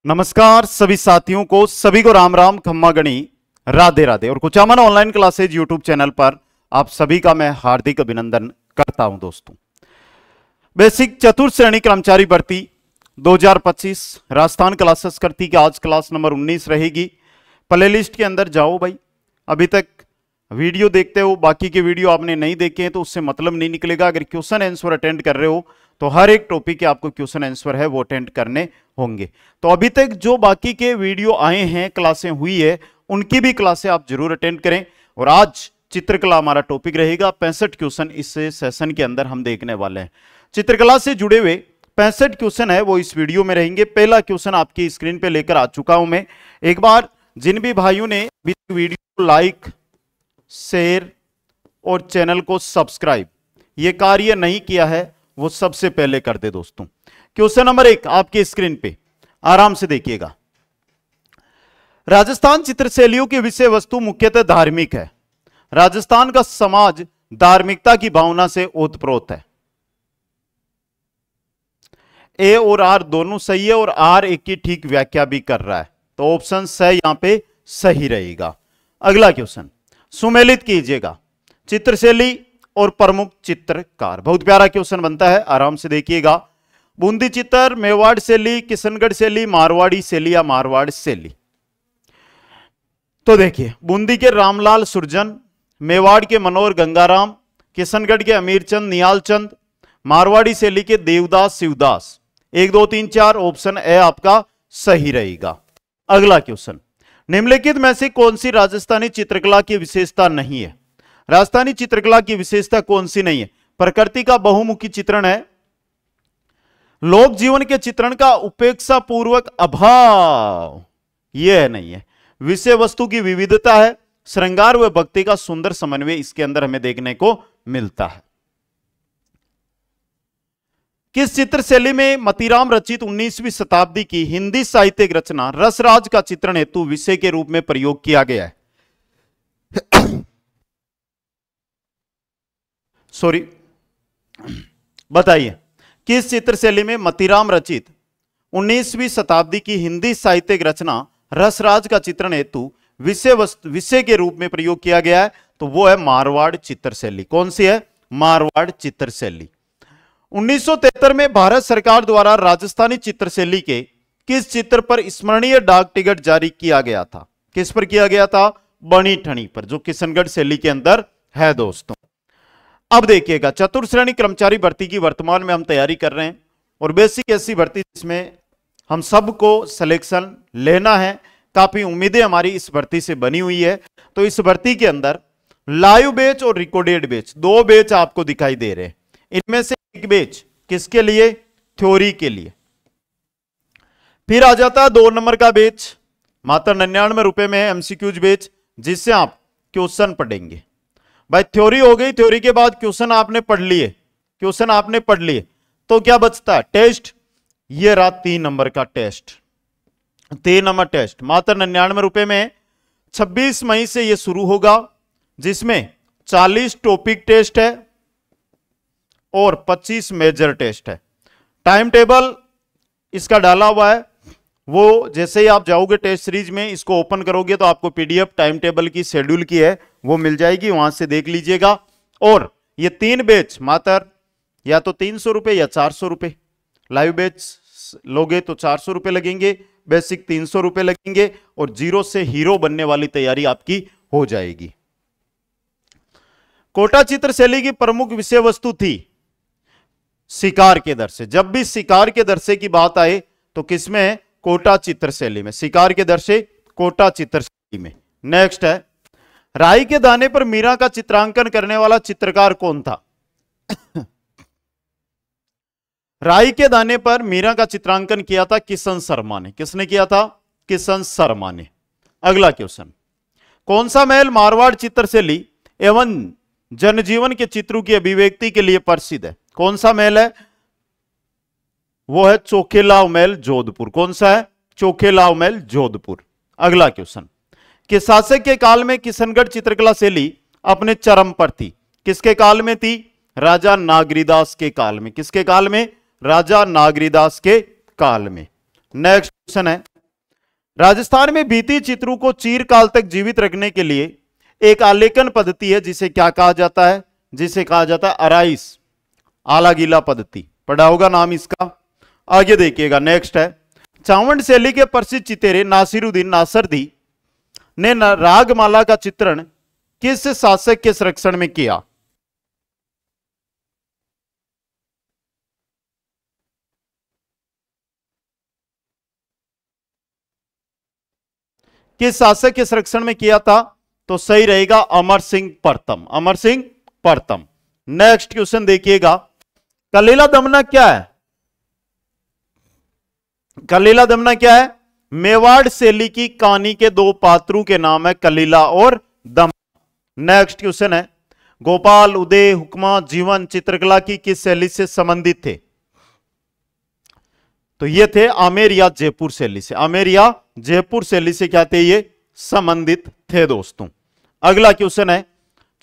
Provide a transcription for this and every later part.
नमस्कार सभी साथियों को, सभी को राम राम, खम्मा गणी, राधे राधे। और Kuchaman online classes YouTube channel पर आप सभी का मैं हार्दिक अभिनंदन करता हूं। दोस्तों, बेसिक चतुर्थ श्रेणी कर्मचारी भर्ती 2025 राजस्थान क्लासेस करती कि आज क्लास नंबर 19 रहेगी। प्ले लिस्ट के अंदर जाओ भाई। अभी तक वीडियो देखते हो, बाकी के वीडियो आपने नहीं देखे हैं तो उससे मतलब नहीं निकलेगा। अगर क्वेश्चन आंसर अटेंड कर रहे हो तो हर एक टॉपिक के आपको क्वेश्चन आंसर है वो अटेंड करने होंगे। तो अभी तक जो बाकी के वीडियो आए हैं, क्लासें हुई है, उनकी भी क्लासें आप जरूर अटेंड करें। और आज चित्रकला हमारा टॉपिक रहेगा। 65 क्वेश्चन इस सेशन के अंदर हम देखने वाले हैं। चित्रकला से जुड़े हुए 65 क्वेश्चन है वो इस वीडियो में रहेंगे। पहला क्वेश्चन आपकी स्क्रीन पे लेकर आ चुका हूं मैं। एक बार जिन भी भाइयों ने अभी वीडियो को लाइक, शेयर और चैनल को सब्सक्राइब ये कार्य नहीं किया है वो सबसे पहले कर दे। दोस्तों, क्वेश्चन नंबर 1 आपकी स्क्रीन पे आराम से देखिएगा। राजस्थान चित्रशैलियों की विषय वस्तु मुख्यतः धार्मिक है। राजस्थान का समाज धार्मिकता की भावना से ओतप्रोत है। ए और आर दोनों सही है और आर एक की ठीक व्याख्या भी कर रहा है, तो ऑप्शन स यहां पे सही रहेगा। अगला क्वेश्चन सुमेलित कीजिएगा चित्रशैली और प्रमुख चित्रकार। बहुत प्यारा क्वेश्चन बनता है, आराम से देखिएगा। बूंदी चित्र, मेवाड़ शैली, किशनगढ़ शैली, मारवाड़ी शैली या मारवाड़ शैली। तो देखिए, बूंदी के रामलाल सुरजन, मेवाड़ के मनोहर गंगाराम, किशनगढ़ के अमीरचंद नियालचंद, मारवाड़ी शैली के देवदास शिवदास। 1 2 3 4 ऑप्शन ए आपका सही रहेगा। अगला क्वेश्चन, निम्नलिखित में से कौन सी राजस्थानी चित्रकला की विशेषता नहीं है? राजस्थानी चित्रकला की विशेषता कौन सी नहीं है? प्रकृति का बहुमुखी चित्रण है, लोक जीवन के चित्रण का उपेक्षा पूर्वक अभाव यह नहीं है, विषय वस्तु की विविधता है, श्रृंगार व भक्ति का सुंदर समन्वय इसके अंदर हमें देखने को मिलता है। किस चित्र शैली में मतीराम रचित 19वीं शताब्दी की हिंदी साहित्यिक रचना रसराज का चित्रण हेतु विषय के रूप में प्रयोग किया गया है? सॉरी, बताइए, किस चित्र शैली में मतीराम रचित 19वीं शताब्दी की हिंदी साहित्यिक रचना रसराज का चित्रण हेतु विषय के रूप में प्रयोग किया गया है? तो वो है मारवाड़ चित्र शैली। कौन सी है? मारवाड़ चित्र शैली। 1973 में भारत सरकार द्वारा राजस्थानी चित्रशैली के किस चित्र पर स्मरणीय डाक टिकट जारी किया गया था? किस पर किया गया था? बनी ठनी पर, जो किशनगढ़ शैली के अंदर है। दोस्तों, अब देखिएगा, चतुर्थ श्रेणी कर्मचारी भर्ती की वर्तमान में हम तैयारी कर रहे हैं और बेसिक ऐसी भर्ती जिसमें हम सबको सिलेक्शन लेना है। काफी उम्मीदें हमारी इस भर्ती से बनी हुई है। तो इस भर्ती के अंदर लाइव बैच और रिकॉर्डेड बैच, 2 बैच आपको दिखाई दे रहे हैं। इनमें से एक बैच किसके लिए? थ्योरी के लिए। फिर आ जाता है 2 नंबर का बैच, मात्र 99 रुपए में है, एमसीक्यूज बैच, जिससे आप क्वेश्चन पढ़ेंगे। भाई थ्योरी हो गई, थ्योरी के बाद क्वेश्चन आपने पढ़ लिए, तो क्या बचता है? टेस्ट। ये रहा 3 नंबर का टेस्ट, 3 नंबर टेस्ट मात्र 99 रुपए में। 26 मई से यह शुरू होगा, जिसमें 40 टॉपिक टेस्ट है और 25 मेजर टेस्ट है। टाइम टेबल इसका डाला हुआ है, वो जैसे ही आप जाओगे टेस्ट सीरीज में, इसको ओपन करोगे तो आपको पीडीएफ टाइम टेबल की शेड्यूल की है वो मिल जाएगी, वहां से देख लीजिएगा। और ये 3 बैच मात्र या तो 300 रुपए या 400 रुपए। लाइव बैच लोगे तो 400 रुपए लगेंगे, बेसिक 300 रुपए लगेंगे और 0 से हीरो बनने वाली तैयारी आपकी हो जाएगी। कोटा चित्र शैली की प्रमुख विषय वस्तु थी शिकार के दृश्य। जब भी शिकार के दृश्य की बात आए तो किसमें है? कोटा चित्र शैली में। शिकार के दृश्य कोटा चित्र शैली में। नेक्स्ट है, राई के दाने पर मीरा का चित्रांकन करने वाला चित्रकार कौन था? राई के दाने पर मीरा का चित्रांकन किया था किशन शर्मा ने। किसने किया था? किशन शर्मा ने। अगला क्वेश्चन, कौन सा महल मारवाड़ चित्रशैली एवं जनजीवन के चित्रों की अभिव्यक्ति के लिए प्रसिद्ध है? कौन सा महल है? वो है चोखेलाव महल जोधपुर। कौन सा है? चोखेलाव महल जोधपुर। अगला क्वेश्चन, किस शासक के काल में किशनगढ़ चित्रकला शैली अपने चरम पर थी? किसके काल में थी? राजा नागरीदास के काल में। किसके काल में? राजा नागरीदास के काल में। नेक्स्ट क्वेश्चन है, राजस्थान में भित्ति चित्रों को चिरकाल तक जीवित रखने के लिए एक आलेखन पद्धति है जिसे क्या कहा जाता है, जिसे कहा जाता है अराइस, आला गीला पद्धति। पढ़ा होगा नाम इसका। आगे देखिएगा, नेक्स्ट है, चावंड शैली के प्रसिद्ध चितेरे नासिरुद्दीन नासरदी ने रागमाला का चित्रण किस शासक के संरक्षण में किया? किस शासक के संरक्षण में किया था? तो सही रहेगा अमर सिंह प्रथम, अमर सिंह प्रथम। नेक्स्ट क्वेश्चन देखिएगा, कलीला दमना क्या है? कलीला दमना क्या है? मेवाड़ शैली की कहानी के दो पात्रों के नाम है कलीला और दमना। नेक्स्ट क्वेश्चन है, गोपाल, उदय, हुक्मा, जीवन चित्रकला की किस शैली से संबंधित थे? तो ये थे आमेर या जयपुर शैली से, आमेर या जयपुर शैली से क्या थे? ये संबंधित थे दोस्तों। अगला क्वेश्चन है,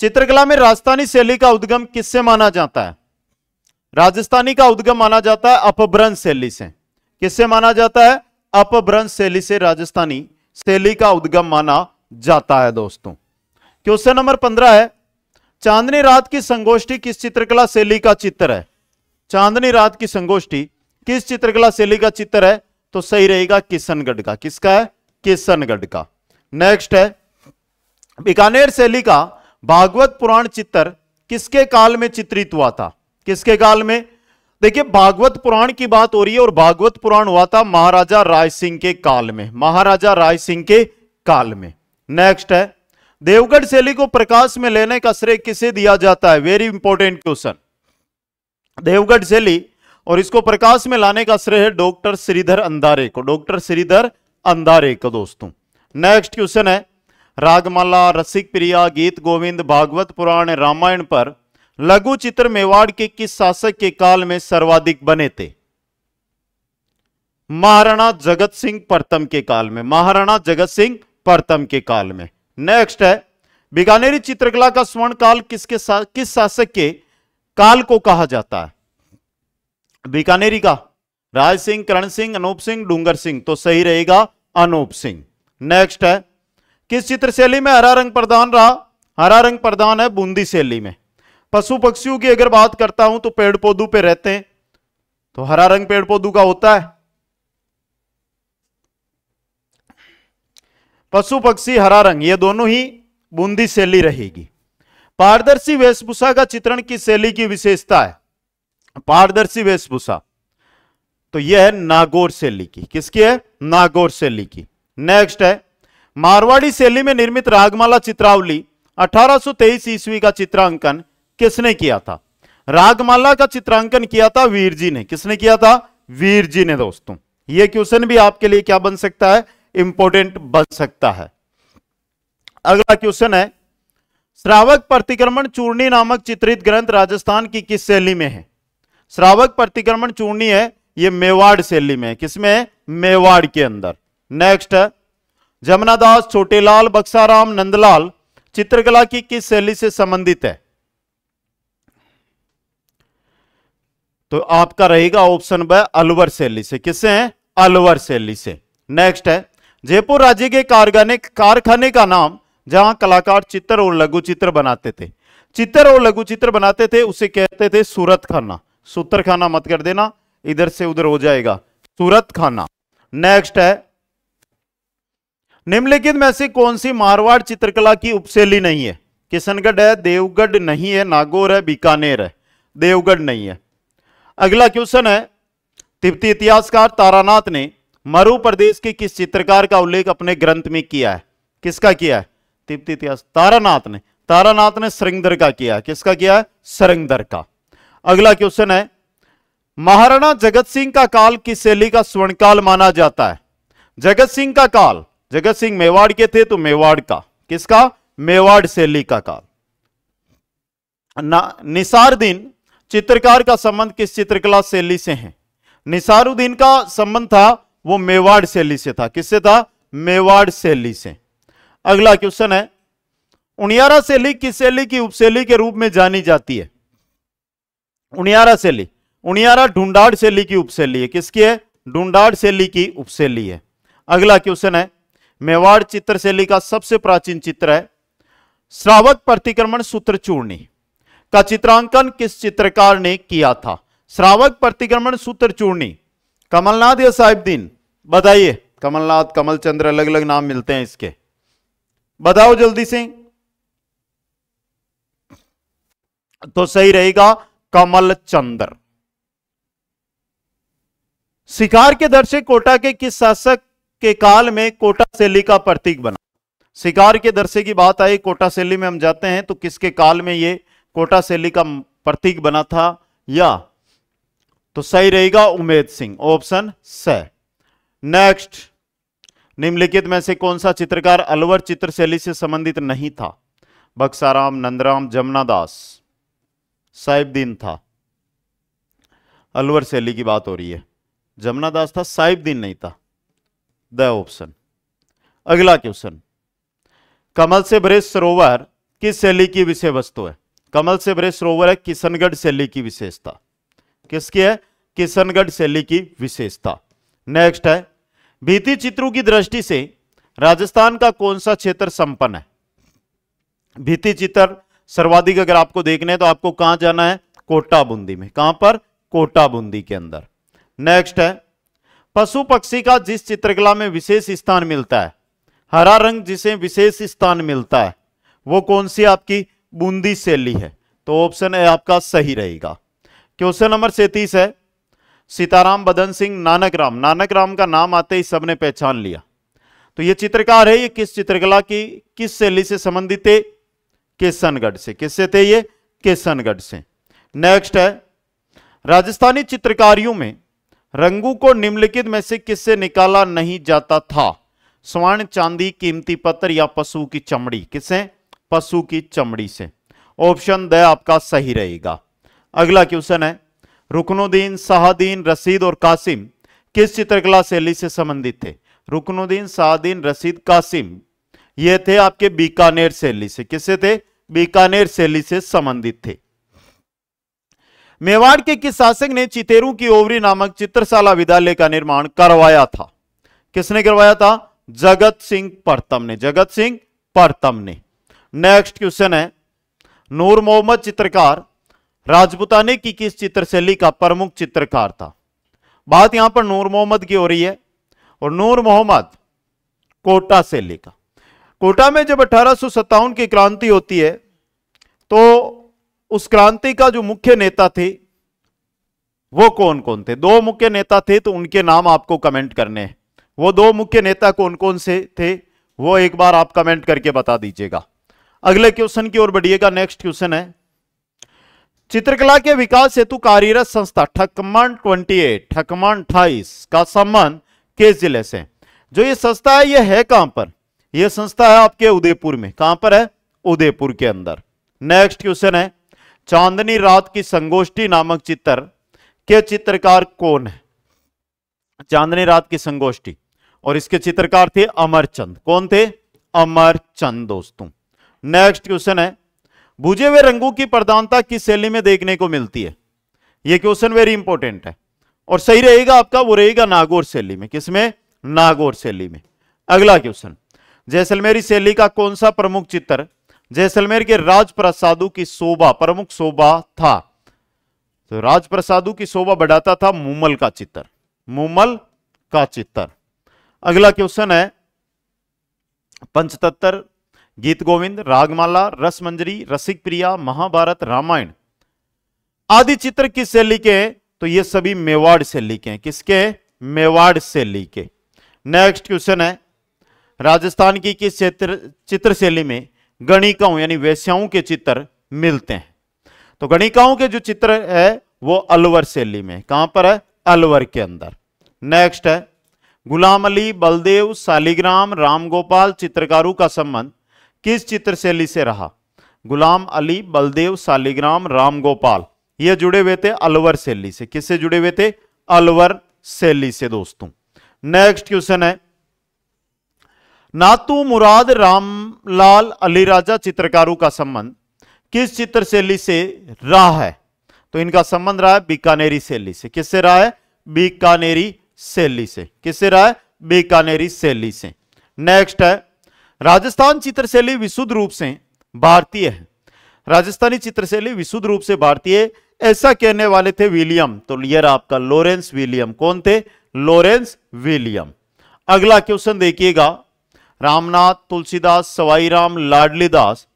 चित्रकला में राजस्थानी शैली का उद्गम किससे माना जाता है? राजस्थानी का उद्गम माना जाता है अपभ्रंश शैली से। किससे माना जाता है? अपभ्रंश शैली से राजस्थानी शैली का उद्गम माना जाता है दोस्तों। क्वेश्चन नंबर 15 है, चांदनी रात की संगोष्ठी किस चित्रकला शैली का चित्र है? चांदनी रात की संगोष्ठी किस चित्रकला शैली का चित्र है? तो सही रहेगा किशनगढ़ का। किसका है? किशनगढ़ का। नेक्स्ट है, बीकानेर शैली का भागवत पुराण चित्र किसके काल में चित्रित हुआ था? किसके काल में? देखिए, भागवत पुराण की बात हो रही है और भागवत पुराण हुआ था महाराजा राय सिंह के काल में, महाराजा राय सिंह के काल में। नेक्स्ट है, देवगढ़ शैली को प्रकाश में लेने का श्रेय किसे दिया जाता है? Very important question. देवगढ़ शैली और इसको प्रकाश में लाने का श्रेय है डॉक्टर श्रीधर अंधारे को, डॉक्टर श्रीधर अंधारे को दोस्तों। नेक्स्ट क्वेश्चन है, रागमाला, रसिक प्रिया, गीत गोविंद, भागवत पुराण, रामायण पर लघु चित्र मेवाड़ के किस शासक के काल में सर्वाधिक बने थे? महाराणा जगत सिंह प्रथम के काल में, महाराणा जगत सिंह प्रथम के काल में। नेक्स्ट है, बीकानेरी चित्रकला का स्वर्ण काल किस शासक के काल को कहा जाता है? बीकानेरी का राज सिंह, करण सिंह, अनूप सिंह, डूंगर सिंह। तो सही रहेगा अनूप सिंह। नेक्स्ट है, किस चित्र शैली में हरा रंग प्रधान रहा? हरा रंग प्रधान है बूंदी शैली में। पशु पक्षियों की अगर बात करता हूं तो पेड़ पौधों पे रहते हैं, तो हरा रंग पेड़ पौधों का होता है। पशु पक्षी हरा रंग, ये दोनों ही बूंदी शैली रहेगी। पारदर्शी वेशभूषा का चित्रण किस शैली की विशेषता है? पारदर्शी वेशभूषा, तो यह है नागौर शैली की। किसकी है? नागौर शैली की। नेक्स्ट है, मारवाड़ी शैली में निर्मित रागमाला चित्रावली 1823 ईस्वी का चित्रांकन किसने किया था? रागमाला का चित्रांकन किया था वीर जी ने। किसने किया था? वीर जी ने दोस्तों। यह क्वेश्चन भी आपके लिए क्या बन सकता है? इंपॉर्टेंट बन सकता है। अगला क्वेश्चन है, श्रावक प्रतिक्रमण चूर्णी नामक चित्रित ग्रंथ राजस्थान की किस शैली में है? श्रावक प्रतिक्रमण चूर्णी है, यह मेवाड़ शैली में है। किसमें है? मेवाड़ के अंदर। नेक्स्ट है, जमुनादास, छोटेलाल, बक्साराम, नंदलाल चित्रकला की किस शैली से संबंधित है? तो आपका रहेगा ऑप्शन ब अलवर शैली से। किससे है? अलवर शैली से। नेक्स्ट है, जयपुर राज्य के कारखाने का नाम जहां कलाकार चित्र और लघु चित्र बनाते थे, चित्र और लघु चित्र बनाते थे, उसे कहते थे सूरत खाना। सूत्र खाना मत कर देना, इधर से उधर हो जाएगा, सूरत खाना। नेक्स्ट है, निम्नलिखित में से कौन सी मारवाड़ चित्रकला की उपशैली नहीं है? किशनगढ़ है, देवगढ़ नहीं है, नागौर है, बीकानेर है। देवगढ़ नहीं है। अगला क्वेश्चन है, तिब्बती इतिहासकार तारानाथ ने मरु प्रदेश के किस चित्रकार का उल्लेख अपने ग्रंथ में किया है? किसका किया है? तिब्बती इतिहास तारानाथ ने सरंगदर का किया है। किसका किया है? सरंगदर का। अगला क्वेश्चन है, महाराणा जगत सिंह का काल किस शैली का स्वर्णकाल माना जाता है? जगत सिंह का काल, जगत सिंह मेवाड़ के थे तो मेवाड़ का। किसका? मेवाड़ शैली का काल। निसारुद्दीन चित्रकार का संबंध किस चित्रकला शैली से है? निसारुद्दीन का संबंध था वो मेवाड़ शैली से था। किससे था? मेवाड़ शैली से। अगला क्वेश्चन है, उनियारा शैली किस शैली की उपशैली के रूप में जानी जाती है? उनियारा शैली, उनियारा ढूंढाड़ शैली की उपशैली है। किसकी है? ढूंढाड़ शैली की उपशैली है। अगला क्वेश्चन है, मेवाड़ चित्र शैली का सबसे प्राचीन चित्र है श्रावक प्रतिक्रमण सूत्र चूर्णी का चित्रांकन किस चित्रकार ने किया था? श्रावक प्रतिक्रमण सूत्र चूर्णी कमलनाथ या साहिबदीन? बताइए। कमलनाथ, कमलचंद्र, अलग अलग नाम मिलते हैं इसके, बताओ जल्दी से। तो सही रहेगा कमलचंद्र। शिकार के दर से कोटा के किस शासक के काल में कोटा शैली का प्रतीक बना? शिकार के दरसे की बात आई, कोटा शैली में हम जाते हैं तो किसके काल में ये कोटा शैली का प्रतीक बना था? या तो सही रहेगा उमेद सिंह, ऑप्शन स। नेक्स्ट, निम्नलिखित में से कौन सा चित्रकार अलवर चित्र शैली से संबंधित नहीं था? बक्साराम, नंदराम, जमुनादास, साहिबदीन था। अलवर शैली की बात हो रही है, जमुनादास था, साहिबदीन नहीं था। The option. अगला क्वेश्चन, कमल से भरे सरोवर किस शैली की विषय वस्तु है? कमल से भरे सरोवर है किशनगढ़ शैली की विशेषता। किसकी है? किशनगढ़ शैली की विशेषता। नेक्स्ट है, भित्ति चित्रों की दृष्टि से राजस्थान का कौन सा क्षेत्र संपन्न है? भित्ति चित्र सर्वाधिक अगर आपको देखने हैं तो आपको कहां जाना है? कोटा बूंदी में। कहां पर? कोटा बूंदी के अंदर। नेक्स्ट है, पशु पक्षी का जिस चित्रकला में विशेष स्थान मिलता है, हरा रंग जिसे विशेष स्थान मिलता है, वो कौन सी आपकी बूंदी शैली है? तो ऑप्शन ए आपका सही रहेगा। क्वेश्चन नंबर 37 है, सीताराम, बदन सिंह, नानक राम। नानक राम का नाम आते ही सबने पहचान लिया। तो ये चित्रकार है, ये किस चित्रकला की किस शैली से संबंधित थे? किशनगढ़ से। किससे थे ये? किशनगढ़ से। नेक्स्ट है, राजस्थानी चित्रकारियों में रंगों को निम्नलिखित में से किससे निकाला नहीं जाता था? स्वर्ण, चांदी, कीमती पत्थर या पशु की चमड़ी? किससे? पशु की चमड़ी से। ऑप्शन द आपका सही रहेगा। अगला क्वेश्चन है, रुकनुद्दीन, शाहदीन, रशीद और कासिम किस चित्रकला शैली से संबंधित थे? रुकनुद्दीन, शाहदीन, रशीद, कासिम ये थे आपके बीकानेर शैली से। किससे थे? बीकानेर शैली से संबंधित थे। मेवाड़ के किस शासक ने चितेरू की ओवरी नामक चित्रशाला विद्यालय का निर्माण करवाया था? किसने करवाया था? जगत सिंह प्रथम ने। जगत सिंह प्रथम ने। नेक्स्ट क्वेश्चन है, नूर मोहम्मद चित्रकार राजपुताने की किस चित्रशैली का प्रमुख चित्रकार था? बात यहां पर नूर मोहम्मद की हो रही है, और नूर मोहम्मद कोटा शैली का। कोटा में जब 1857 की क्रांति होती है तो उस क्रांति का जो मुख्य नेता थे वो कौन कौन थे? दो मुख्य नेता थे, तो उनके नाम आपको कमेंट करने हैं। वो दो मुख्य नेता कौन कौन से थे वो एक बार आप कमेंट करके बता दीजिएगा। अगले क्वेश्चन की ओर बढ़िएगा। नेक्स्ट क्वेश्चन है, चित्रकला के विकास हेतु कार्यरत संस्था ठकमान 28 का संबंध किस जिले से? जो ये संस्था है ये है कहां पर? ये संस्था है आपके उदयपुर में। कहां पर है? उदयपुर के अंदर। नेक्स्ट क्वेश्चन है, चांदनी रात की संगोष्ठी नामक चित्र के चित्रकार कौन है? चांदनी रात की संगोष्ठी, और इसके चित्रकार थे अमरचंद। कौन थे? अमरचंद दोस्तों। नेक्स्ट क्वेश्चन है, बुझे हुए रंगों की प्रधानता किस शैली में देखने को मिलती है? यह क्वेश्चन वेरी इंपॉर्टेंट है और सही रहेगा आपका, वो रहेगा नागौर शैली में। किसमें? नागौर शैली में। अगला क्वेश्चन, जैसलमेरी शैली का कौन सा प्रमुख चित्र जैसलमेर के राजप्रसादों की शोभा प्रमुख शोभा था? तो राजप्रसादों की शोभा बढ़ाता था मूमल का चित्र। मूमल का चित्र। अगला क्वेश्चन है, पंचतंत्र, गीत गोविंद, रागमाला, रसमंजरी, रसिक प्रिया, महाभारत, रामायण आदि चित्र किस शैली के हैं? तो ये सभी मेवाड़ शैली के हैं। किसके? मेवाड़ शैली के। नेक्स्ट क्वेश्चन है, राजस्थान की किस चित्र शैली में गणिकाओं यानी वेश्याओं के चित्र मिलते हैं? तो गणिकाओं के जो चित्र है वो अलवर शैली में। कहां पर है? अलवर के अंदर। नेक्स्ट है, गुलाम अली, बलदेव, शालिग्राम, रामगोपाल चित्रकारों का संबंध किस चित्र शैली से रहा? गुलाम अली, बलदेव, शालिग्राम, रामगोपाल ये जुड़े हुए थे अलवर शैली से। किससे जुड़े हुए थे? अलवर शैली से दोस्तों। नेक्स्ट क्वेश्चन है, नातू मुराद, रामलाल, अलीराजा चित्रकारों का संबंध किस चित्र शैली से रहा है? तो इनका संबंध रहा है बीकानेरी शैली से। किससे रहा है? बीकानेरी शैली से। किससे रहा है? बीकानेरी शैली से। नेक्स्ट है, राजस्थान चित्रशैली विशुद्ध रूप से भारतीय है। राजस्थानी चित्रशैली विशुद्ध रूप से भारतीय, ऐसा कहने वाले थे विलियम, तो ये आपका लॉरेंस विलियम। कौन थे? Lawrence William. अगला क्वेश्चन देखिएगा, रामनाथ, तुलसीदास, सवाईराम, लाडली दास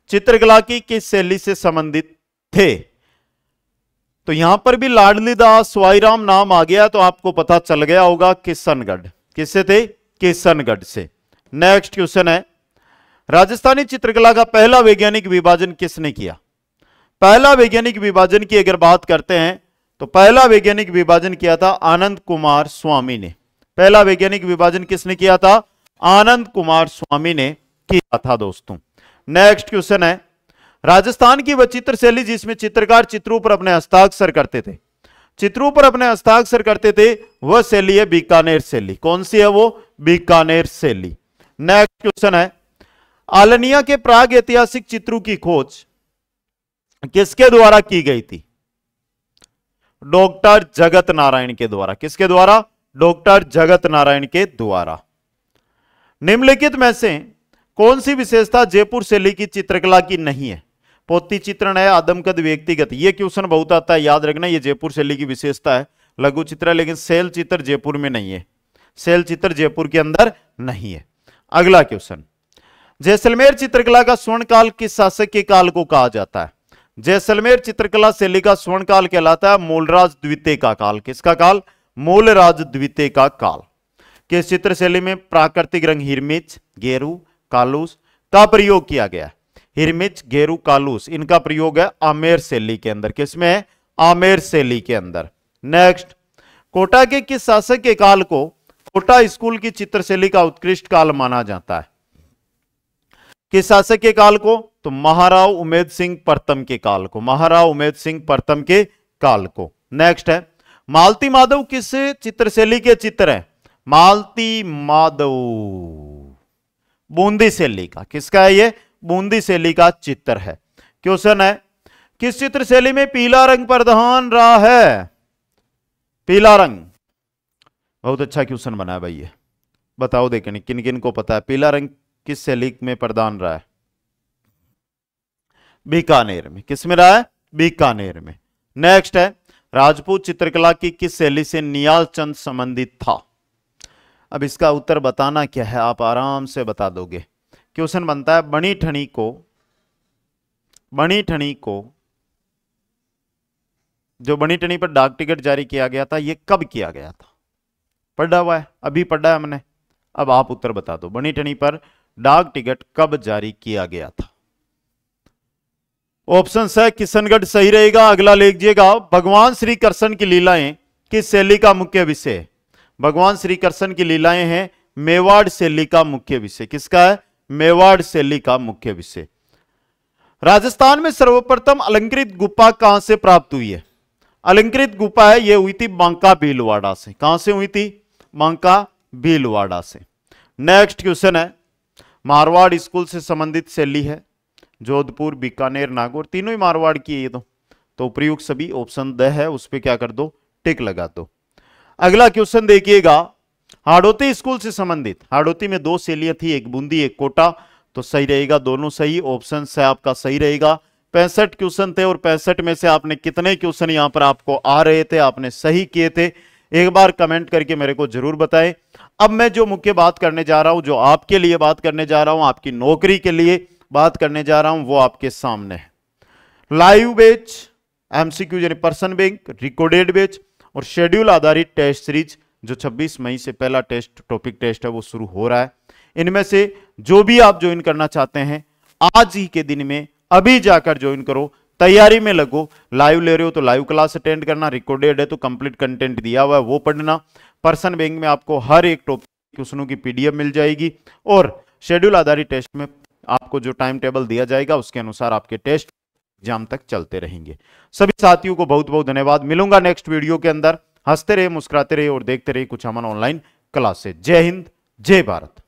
चित्रकला की किस शैली से संबंधित थे? तो यहां पर भी लाडली दास, सवाईराम नाम आ गया तो आपको पता चल गया होगा किशनगढ़। किससे थे? किशनगढ़ से। नेक्स्ट क्वेश्चन है, राजस्थानी चित्रकला का पहला वैज्ञानिक विभाजन किसने किया? पहला वैज्ञानिक विभाजन की अगर बात करते हैं तो पहला वैज्ञानिक विभाजन किया था आनंद कुमार स्वामी ने। पहला वैज्ञानिक विभाजन किसने किया था? आनंद कुमार स्वामी ने किया था दोस्तों। नेक्स्ट क्वेश्चन है, राजस्थान की वह चित्र शैली जिसमें चित्रकार चित्रों पर अपने हस्ताक्षर करते थे, चित्रों पर अपने हस्ताक्षर करते थे, वह शैली है बीकानेर शैली। कौन सी है वो? बीकानेर शैली। नेक्स्ट क्वेश्चन है, आलनिया के प्राग ऐतिहासिक चित्रों की खोज किसके द्वारा की गई थी? डॉक्टर जगत नारायण के द्वारा। किसके द्वारा? डॉक्टर जगत नारायण के द्वारा। निम्नलिखित में से कौन सी विशेषता जयपुर शैली की चित्रकला की नहीं है? पोती चित्रण है, आदमकद, व्यक्तिगत। ये क्वेश्चन बहुत आता है, याद रखना, ये जयपुर शैली की विशेषता है। लघु चित्र है लेकिन शैल चित्र जयपुर में नहीं है, शैल चित्र जयपुर के अंदर नहीं है। अगला क्वेश्चन, जैसलमेर चित्रकला का स्वर्णकाल किस शासक के काल को कहा जाता है? जैसलमेर चित्रकला शैली का स्वर्णकाल कहलाता है मूलराज द्वितीय का काल। किसका काल? मूलराज द्वितीय का काल। किस चित्र शैली में प्राकृतिक रंग हिरमिच, गेरू, कालूस का प्रयोग किया गया? हिरमिच, गेरू, कालूस इनका प्रयोग है आमेर शैली के अंदर। किसमें है? आमेर शैली के अंदर। नेक्स्ट, कोटा के किस शासक के काल को कोटा स्कूल की चित्रशैली का उत्कृष्ट काल माना जाता है? किस शासक के काल को? तो महाराव उमेद सिंह प्रथम के काल को। महाराव उमेद सिंह प्रथम के काल को। नेक्स्ट है, मालती माधव किस चित्रशैली के चित्र हैं? मालती माधव बूंदी शैली का। किसका है ये? बूंदी शैली का चित्र है। क्वेश्चन है, किस चित्र शैली में पीला रंग प्रधान रहा है? पीला रंग। बहुत अच्छा क्वेश्चन बना है भाई ये। बताओ देखें किन किन को पता है पीला रंग किस शैली में प्रधान रहा है? बीकानेर में। किस में रहा है? बीकानेर में। नेक्स्ट है, राजपूत चित्रकला की किस शैली से नियाल चंद संबंधित था? अब इसका उत्तर बताना क्या है, आप आराम से बता दोगे। क्वेश्चन बनता है, बनी ठनी को जो बनी ठनी पर डाक टिकट जारी किया गया था, यह कब किया गया था? पढ़ा हुआ है, अभी पढ़ा है हमने। अब आप उत्तर बता दो, बनी ठनी पर डाक टिकट कब जारी किया गया था? ऑप्शन है किशनगढ़ सही रहेगा। अगला लीजिएगा, भगवान श्री कृष्ण की लीलाएं किस शैली का मुख्य विषय है? भगवान श्री कृष्ण की लीलाएं हैं मेवाड़ शैली का मुख्य विषय। किसका है? मेवाड़ शैली का मुख्य विषय। राजस्थान में सर्वप्रथम अलंकृत गुफा कहां से प्राप्त हुई है? अलंकृत गुफा है, यह हुई थी बांका भीलवाड़ा से। कहां से हुई थी? बांका भीलवाड़ा से। नेक्स्ट क्वेश्चन है, मारवाड़ स्कूल से संबंधित शैली है जोधपुर, बीकानेर, नागौर, तीनों ही मारवाड़ की है ये तो उपयुक्त सभी ऑप्शन द है, उस पर क्या कर दो? टिक लगा दो। अगला क्वेश्चन देखिएगा, हाड़ौती स्कूल से संबंधित, हाड़ौती में दो शैलियां थी, एक बूंदी एक कोटा, तो सही रहेगा, दोनों सही। ऑप्शन से आपका सही रहेगा। 65 क्वेश्चन थे और 65 में से आपने कितने क्वेश्चन यहां पर आपको आ रहे थे, आपने सही किए थे? एक बार कमेंट करके मेरे को जरूर बताएं। अब मैं जो मुख्य बात करने जा रहा हूं, जो आपके लिए बात करने जा रहा हूं, आपकी नौकरी के लिए बात करने जा रहा हूं, वो आपके सामने है। लाइव बैच, एमसीक्यू यानी पर्सन बैंक, रिकॉर्डेड बैच और शेड्यूल आधारित टेस्ट सीरीज जो 26 मई से पहला टेस्ट टॉपिक टेस्ट है वो शुरू हो रहा है। इनमें से जो भी आप ज्वाइन करना चाहते हैं आज ही के दिन में अभी जाकर ज्वाइन करो, तैयारी में लगो। लाइव ले रहे हो तो लाइव क्लास अटेंड करना, रिकॉर्डेड है तो कंप्लीट कंटेंट दिया हुआ है वो पढ़ना। पर्सन बैंक में आपको हर एक टॉपिक क्वेश्चनों की पीडीएफ मिल जाएगी और शेड्यूल आधारित टेस्ट में आपको जो टाइम टेबल दिया जाएगा उसके अनुसार आपके टेस्ट एग्जाम तक चलते रहेंगे। सभी साथियों को बहुत बहुत धन्यवाद। मिलूंगा नेक्स्ट वीडियो के अंदर। हंसते रहे, मुस्कुराते रहे और देखते रहे कुछ अमन ऑनलाइन क्लासेस। जय हिंद, जय भारत।